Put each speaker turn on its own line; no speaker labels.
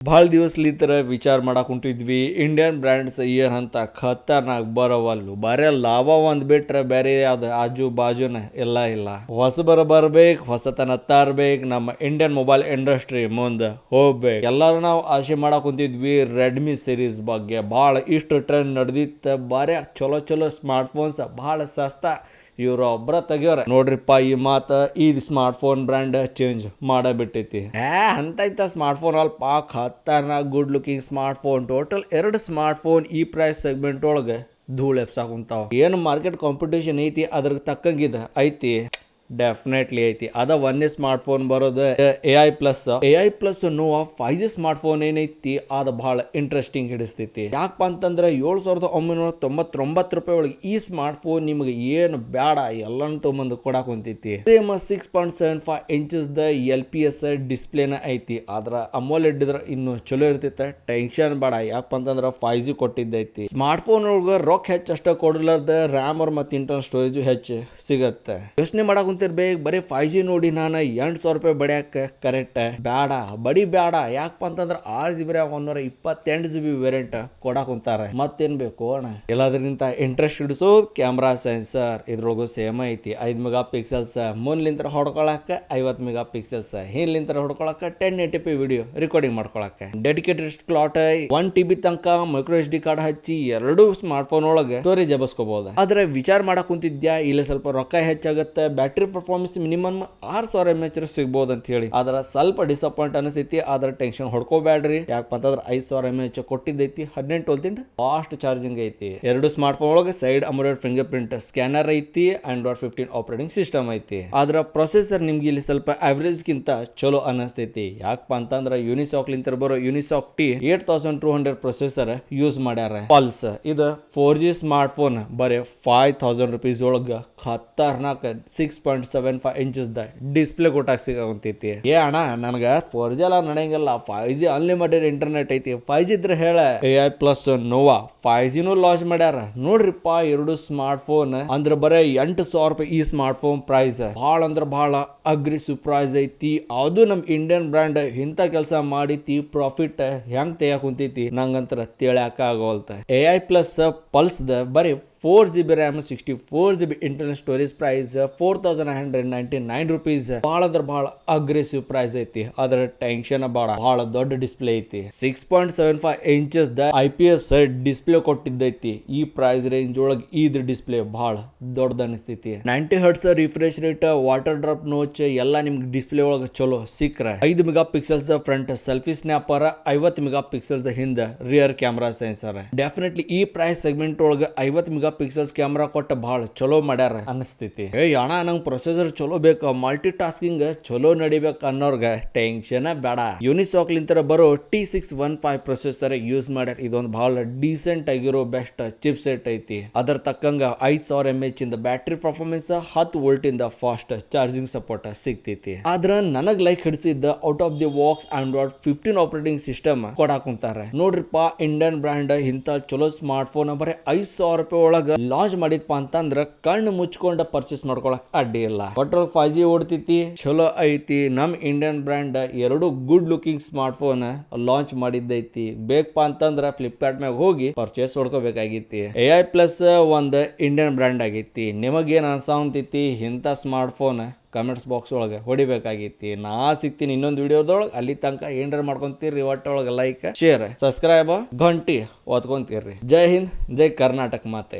ಭಾಳ ದಿವಸಲಿಂತರ ವಿಚಾರ ಮಾಡಕ್ ಕುಂತಿದ್ವಿ ಇಂಡಿಯನ್ ಬ್ರ್ಯಾಂಡ್ಸ್ ಏನ್ ಅಂತ ಖತರ್ನಾಕ್ ಬರವಲ್ಲು ಬರೇ ಲಾಭ ಒಂದ್ ಬಿಟ್ರೆ ಬೇರೆ ಯಾವ್ದು ಆಜು ಬಾಜುನ ಇಲ್ಲ ಬರ್ಬೇಕು ಹೊಸತನ ತರ್ಬೇಕು ನಮ್ಮ ಇಂಡಿಯನ್ ಮೊಬೈಲ್ ಇಂಡಸ್ಟ್ರಿ ಮುಂದೆ ಹೋಗ್ಬೇಕು ಎಲ್ಲಾರು ನಾವು ಆಸೆ ಮಾಡಕ್ ಕುಂತಿದ್ವಿ ರೆಡ್ಮಿ ಸೀರೀಸ್ ಬಗ್ಗೆ ಭಾಳ ಇಷ್ಟು ಟ್ರೆಂಡ್ ನಡೆದಿತ್ತ ಬಾರಿ ಚಲೋ ಸ್ಮಾರ್ಟ್ ಫೋನ್ಸ್ ಭಾಳ ಸಸ್ತಾ ಇವ್ರು ಒಬ್ರ ತೆಗಿಯೋರ ನೋಡ್ರಿಪ್ಪ ಈ ಮಾತ ಈ ಸ್ಮಾರ್ಟ್ ಫೋನ್ ಬ್ರ್ಯಾಂಡ್ ಚೇಂಜ್ ಮಾಡಬಿಟ್ಟೈತಿ ಅಂತ ಸ್ಮಾರ್ಟ್ ಫೋನ್ ಅಲ್ಪ ಖತರ್ನಾಕ್ good looking smart phone total 2 smartphone ಈ ಪ್ರೈಸ್ ಸೆಗ್ಮೆಂಟ್ ಒಳಗೆ ಧೂಳು ಎಪ್ಸಾಕುಂತಾವ ಏನು ಮಾರ್ಕೆಟ್ ಕಾಂಪಿಟೇಷನ್ ಐತಿ ಅದ್ರ ತಕ್ಕಂಗಿದ ಐತಿ ಡೆಫಿನೆಟ್ಲಿ ಐತಿ ಅದ ಒಂದೇ ಸ್ಮಾರ್ಟ್ ಫೋನ್ ಬರೋದು AI ಪ್ಲಸ್ ನೋವ 5G ಸ್ಮಾರ್ಟ್ ಫೋನ್ ಏನೈತಿ ಅದ ಬಹಳ ಇಂಟ್ರೆಸ್ಟಿಂಗ್ ಹಿಡಿಸ್ತೈತಿ ಯಾಕಪ್ಪ ಅಂತಂದ್ರೆ 7,999 ಒಳಗೆ ಈ ಸ್ಮಾರ್ಟ್ ಫೋನ್ ನಿಮಗೆ ಏನು ಬೇಡ ಎಲ್ಲಾನು ತೊಗೊಂಬಂದು ಕೊಡಾಕ್ ಕುಂತೈತಿ 6.75 ಇಂಚಸ್ ದ LPS ಡಿಸ್ಪ್ಲೇನ ಐತಿ ಆದ್ರ ಅಮೋಲೆಡ್ ಇದ್ರ ಇನ್ನು ಚಲೋ ಇರ್ತೈತೆ ಟೆನ್ಷನ್ ಬೇಡ ಯಾಕಪ್ಪ ಅಂತಂದ್ರೆ 5G ಕೊಟ್ಟಿದ್ದೈತಿ ಸ್ಮಾರ್ಟ್ ಫೋನ್ ಒಳಗ ರೊಕ್ಕ ಹೆಚ್ಚು ಅಷ್ಟ ಕೊಡಲಾರ್ದ ರ್ಯಾಮ್ ಮತ್ತು ಇಂಟರ್ನಲ್ ಸ್ಟೋರೇಜ್ ಹೆಚ್ಚು ಸಿಗತ್ತೆ ಯೋಚನೆ ಮಾಡಕ್ ಬರೀ 5G ನೋಡಿ ನಾನು 800 ರೂಪಾಯಿ ಬಡಿಯಾಕ ಕರೆಕ್ಟ್ ಬೇಡ ಯಾಕಪ್ಪ ಅಂತಂದ್ರೆ 6GB 128GB ವೇರಿಯಂಟ್ ಕೊಡಾಕ್ ಕುಂತಾರ ಮತ್ತೇನ್ ಬೇಕು ಅಣ್ಣ ಎಲ್ಲದ್ರಿಂದ ಇಂಟ್ರೆಸ್ಟ್ ಹಿಡಿಸೋದು ಕ್ಯಾಮ್ರಾ ಸೆನ್ಸರ್ ಇದ್ರೊಳಗು ಸೇಮ್ ಐತಿ 5 ಮೆಗಾ ಪಿಕ್ಸೆಲ್ಸ್ ಮುಂದ್ಲಿಂತ್ರ ಹೊಡ್ಕೊಳಕ 50 ಮೆಗಾ ಪಿಕ್ಸೆಲ್ಸ್ ಹಿಂದ್ಲಿಂತ್ರ ಹೊಡ್ಕೊಳಕ 1080p ವಿಡಿಯೋ ರೆಕಾರ್ಡಿಂಗ್ ಮಾಡ್ಕೊಳಕ ಡೆಡಿಕೇಟೆಡ್ ಸ್ಲಾಟ್ 1TB ತನಕ ಮೈಕ್ರೋ SD ಕಾರ್ಡ್ ಹಚ್ಚಿ ಎರಡು ಸ್ಮಾರ್ಟ್ ಫೋನ್ ಒಳಗೆ ಸ್ಟೋರೇಜ್ ಎಬಸ್ಕೋಬಹುದು ಆದ್ರೆ ವಿಚಾರ ಮಾಡಕ್ ಕುಂತಿದ್ಯಾ ಇಲ್ಲ ಸ್ವಲ್ಪ ರೊಕ್ಕ ಹೆಚ್ಚಾಗತ್ತೆ ಬ್ಯಾಟ್ರಿ ಪರ್ಫಾರ್ಮೆನ್ಸ್ ಮಿನಿಮಮ್ 6000 mAh ಸಿಗಬಹುದು ಅಂತ ಹೇಳಿ ಆದ್ರ ಸ್ವಲ್ಪ ಡಿಸಪಾಯಿಂಟ್ ಅನಿಸ್ತೈತಿ ಆದ್ರ ಟೆನ್ಷನ್ ಹೊಡ್ಕೋಬೇಡ್ರಿ ಯಾಕಪ್ಪ ಅಂತಂದ್ರೆ 5000 mAh ಕೊಟ್ಟಿದ್ದೈತಿ 18 ವೋಲ್ಟ್ ಫಾಸ್ಟ್ ಚಾರ್ಜಿಂಗ್ ಐತಿ ಎರಡು ಸ್ಮಾರ್ಟ್ ಫೋನ್ ಒಳಗೆ ಸೈಡ್ ಅಮೋಲೆಡ್ ಫಿಂಗರ್ ಪ್ರಿಂಟ್ ಸ್ಕ್ಯಾನರ್ ಐತಿ Android 15 ಆಪರೇಟಿಂಗ್ ಸಿಸ್ಟಮ್ ಐತಿ ಆದ್ರ ಪ್ರೊಸೆಸರ್ ನಿಮ್ಗೆ ಇಲ್ಲಿ ಸ್ವಲ್ಪ ಅವರೇಜ್ ಗಿಂತ ಚಲೋ ಅನಿಸ್ತೈತಿ ಯಾಕಪ್ಪ ಅಂತಂದ್ರೆ ಯೂನಿಸಾಕ್ ಲಿಂತ ಬರೋ ಯೂನಿಸಾಕ್ T 8200 ಪ್ರೊಸೆಸರ್ ಯೂಸ್ ಮಾಡ್ಯಾರ ಪಲ್ಸ್ ಇದು 4G ಸ್ಮಾರ್ಟ್ ಫೋನ್ ಬರೀ 5000 ರೂಪೀಸ್ ಒಳಗ ಖತರ್ನಾಕ್ 6.75 ಇಂಚಸ್ ದ ಡಿಸ್ಪ್ಲೇ ಕೊಟ್ಟಾಗ ಸಿಗಂತೈತಿ ಅಣ್ಣ ನನಗ 4G ಎಲ್ಲ ನಡೆಯಂಗಿಲ್ಲ 5G ಅನ್ಲಿಮಿಟೆಡ್ ಇಂಟರ್ನೆಟ್ ಐತಿ 5G ಇದ್ರೆ ಹೇಳ AI ಪ್ಲಸ್ ನೋವಾ 5G ಲಾಂಚ್ ಮಾಡ್ಯಾರ ನೋಡ್ರಿಪ್ಪ ಎರಡು ಸ್ಮಾರ್ಟ್ ಫೋನ್ ಅಂದ್ರೆ ಬರೇ 8,000 ರೂಪಾಯಿ ಈ ಸ್ಮಾರ್ಟ್ ಫೋನ್ ಪ್ರೈಸ್ ಬಹಳ ಅಂದ್ರೆ ಬಹಳ ಅಗ್ರೆಸಿವ್ ಪ್ರೈಸ್ ಐತಿ ಅದು ನಮ್ ಇಂಡಿಯನ್ ಬ್ರ್ಯಾಂಡ್ ಇಂತ ಕೆಲಸ ಮಾಡಿತಿ ಪ್ರಾಫಿಟ್ ಹೆಂಗ್ ತೆಗಿಯಾಕ ಕುಂತೈತಿ ನಂಗಂತರ ತಿಳಿಯಾಕ ಆಗೋಲ್ತ AI ಪ್ಲಸ್ ಪಲ್ಸ್ ದ ಬರೀ 4GB RAM 64GB internal storage price 4,999 rupees ಬಹಳ ಅಂದ್ರೆ ಬಹಳ ಅಗ್ರೆಸಿವ್ ಪ್ರೈಸ್ ಐತಿ ಅದರ ಟೆನ್ಷನ್ ಬಹಳ ದೊಡ್ಡ ಡಿಸ್ಪ್ಲೇ ಐತಿ 6.75 ಇಂಚಸ್ ದ IPS ಡಿಸ್ಪ್ಲೇ ಕೊಟ್ಟಿದ್ದೈತಿ ಈ ಪ್ರೈಸ್ ರೇಂಜ್ ಒಳಗೆ ಇದ್ರ ಡಿಸ್ಪ್ಲೇ ಬಹಳ ದೊಡ್ಡದ ಅನಿಸ್ತೈತಿ 90 Hz refresh rate water drop ನೋಚ್ ಎಲ್ಲ ನಿಮ್ಗೆ ಡಿಸ್ಪ್ಲೇ ಒಳಗೆ ಚಲೋ ಸಿಕ್ಕ್ರೆ 5 mega pixels front selfie snapper 50 mega pixels ಹಿಂದ ರಿಯರ್ ಕ್ಯಾಮ್ರಾ ಸೆನ್ಸರ್ ಡೆಫಿನೆಟ್ಲಿ ಈ ಪ್ರೈಸ್ ಸೆಗ್ಮೆಂಟ್ ಒಳಗೆ 50 ಮೆಗಾ ಪಿಕ್ಸೆಲ್ಸ್ ಕ್ಯಾಮ್ರಾ ಕೊಟ್ಟ ಬಹಳ ಚಲೋ ಮಾಡ್ಯಾರ ಅನಿಸ್ತೈತಿ ಅಣ್ಣ ನಂಗೆ ಪ್ರೊಸೆಸರ್ ಚಲೋ ಬೇಕು ಮಲ್ಟಿ ಟಾಸ್ಕಿಂಗ್ ಚಲೋ ನಡಿಬೇಕು ಅನ್ನೋರ್ಗ ಟೆನ್ಷನ್ ಬೇಡ ಯೂನಿಸಾಕ್ ಲಿಂತರ ಬರೋ T615 ಪ್ರೊಸೆಸರ್ ಯೂಸ್ ಮಾಡ್ಯಾರ ಇದೊಂದು ಬಹಳ ಡೀಸೆಂಟ್ ಆಗಿರೋ ಬೆಸ್ಟ್ ಚಿಪ್ ಸೆಟ್ ಐತಿ ಅದರ ತಕ್ಕಂಗ 5000 mAh ಇಂದ ಬ್ಯಾಟ್ರಿ ಪರ್ಫಾರ್ಮೆನ್ಸ್ 10 ವೋಲ್ಟ್ ಇಂದ ಫಾಸ್ಟ್ ಚಾರ್ಜಿಂಗ್ ಸಪೋರ್ಟ್ ಸಿಗ್ತೈತಿ ಆದ್ರ ನನಗ್ ಲೈಕ್ ಹಿಡಿಸಿದ್ದ out of the box Android 15 operating system ಕೊಡಾಕುಂತಾರ ನೋಡ್ರಿಪ್ಪ ಇಂಡಿಯನ್ ಬ್ರ್ಯಾಂಡ್ ಇಂತ ಚಲೋ ಸ್ಮಾರ್ಟ್ ಫೋನ್ ಬರೀ 5,000 ರೂಪಾಯಿ ಒಳಗ ಲಾಂಚ್ ಮಾಡಿದ್ಪ ಅಂತಂದ್ರ ಕಣ್ಣು ಮುಚ್ಕೊಂಡ ಪರ್ಚೇಸ್ ಮಾಡ್ಕೊಳಕ್ ಅಡ್ಡಿ ಇಲ್ಲ ಒಟ್ರ 5G ಓಡ್ತೈತಿ ಚಲೋ ಐತಿ ನಮ್ ಇಂಡಿಯನ್ ಬ್ರ್ಯಾಂಡ್ ಎರಡು good looking smart phone launch ಮಾಡಿದ್ದೈತಿ ಬೇಕಪ್ಪ ಅಂತಂದ್ರ ಫ್ಲಿಪ್ಕಾರ್ಟ್ ಮ್ಯಾಗ ಹೋಗಿ ಪರ್ಚೇಸ್ ಹೊಡ್ಕೋಬೇಕಾಗಿತಿ AI ಪ್ಲಸ್ ಒಂದ್ ಇಂಡಿಯನ್ ಬ್ರ್ಯಾಂಡ್ ಆಗೈತಿ ನಿಮಗೇನ್ ಅನ್ಸಾವಂತೈತಿ ಇಂಥ ಸ್ಮಾರ್ಟ್ ಫೋನ್ ಕಮೆಂಟ್ಸ್ ಬಾಕ್ಸ್ ಒಳಗೆ ಹೊಡಿಬೇಕಾಗಿತಿ ನಾ ಸಿಗ್ತೀನಿ ಇನ್ನೊಂದು ವಿಡಿಯೋದೊಳಗೆ ಅಲ್ಲಿ ತನಕ ಏನ್ರ ಮಾಡ್ಕೊಂತೀರಿ ಒಟ್ಟೊಳಗೆ ಲೈಕ್ ಶೇರ್ ಸಬ್ಸ್ಕ್ರೈಬ್ ಗಂಟಿ ಓದ್ಕೊಂತೀರ್ರಿ ಜೈ ಹಿಂದ್ ಜೈ ಕರ್ನಾಟಕ ಮಾತೆ